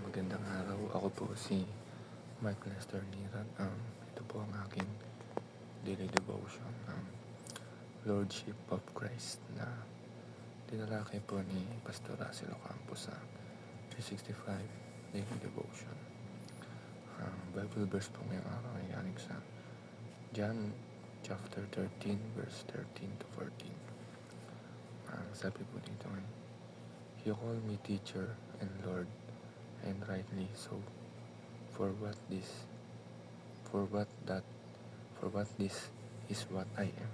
Magandang araw. Ako po si Mark Lester Niran. Ito po ang aking daily devotion ng Lordship of Christ na tinalakay po ni Pastor Russell Ocampo sa 365 daily devotion. Ang Bible verse po ngayong araw ay galing sa John chapter 13 verse 13 to 14. Sabi po dito ay, "You call me teacher and Lord, and rightly so. For what this is what I am.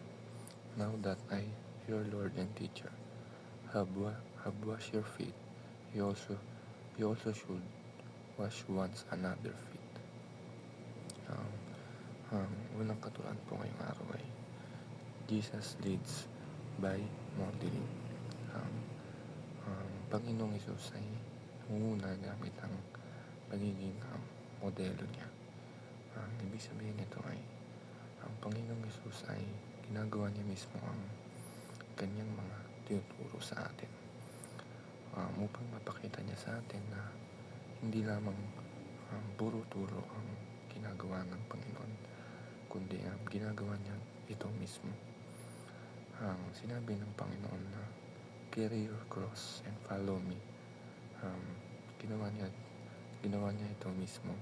Now that I, your Lord and teacher, have washed your feet, you also should wash one's another feet." Ang unang katuruan po ngayong araw ay Jesus leads by modeling. Ang Panginoong Hesus ay nangunguna gamit ang pagiging modelo niya. Ibig sabihin nito ay ang Panginoong Hesus ay ginagawa niya mismo ang kanyang mga tinuturo sa atin, upang mapakita niya sa atin na hindi lamang puro turo ang ginagawa ng Panginoon, kundi ginagawa niya ito mismo. Sinabi ng Panginoon na carry your cross and follow me. Ginawa niya ito mismo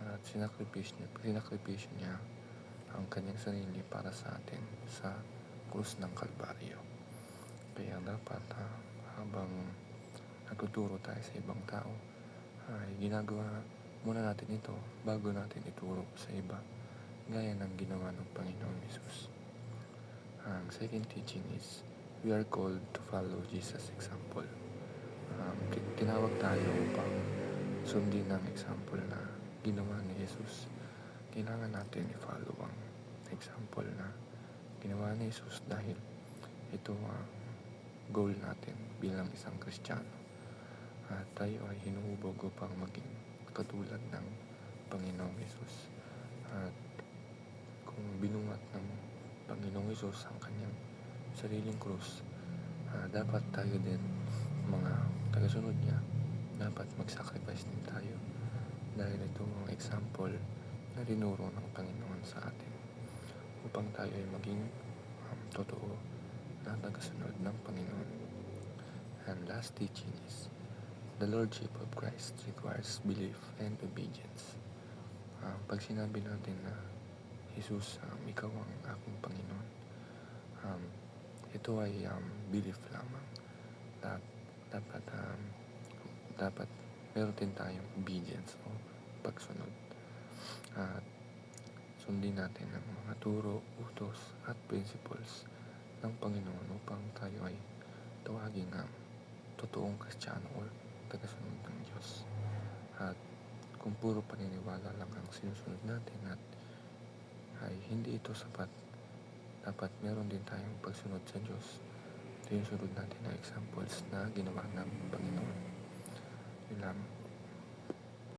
at sinakripisyo niya ang kanyang sarili para sa atin sa krus ng Kalbaryo. Kaya dapat habang nagtuturo tayo sa ibang tao ay ginagawa muna natin ito bago natin ituro sa iba, gaya ng ginawa ng Panginoong Hesus. Ang second teaching is we are called to follow Jesus' example. Tinawag tayo upang sundin ang example na ginawa ni Jesus. Kailangan natin i-follow ang example na ginawa ni Jesus dahil ito ang goal natin bilang isang Kristiyano. At tayo ay hinuhubog upang maging katulad ng Panginoong Hesus. At kung binungat ng Panginoong Hesus ang kanyang sariling krus, dapat tayo din, mga tagasunod niya, dapat mag-sacrifice din tayo dahil ito ang example na dinuro ng Panginoon sa atin upang tayo ay maging totoo na tagasunod ng Panginoon. And last teaching is the Lordship of Christ requires belief and obedience. Pag sinabi natin na Jesus, ikaw ang aking Panginoon, ito ay belief lamang. Dapat meron din tayong obedience o pagsunod. At sundin natin ang mga turo, utos at principles ng Panginoon upang tayo ay tawaging totoong Kristiyano o tagasunod ng Diyos. At kung puro paniniwala lang ang sinusunod natin at ay hindi ito sapat, dapat meron din tayong pagsunod sa Diyos. Ito yung sunod natin na examples na ginawa ng Panginoon. Yun lang.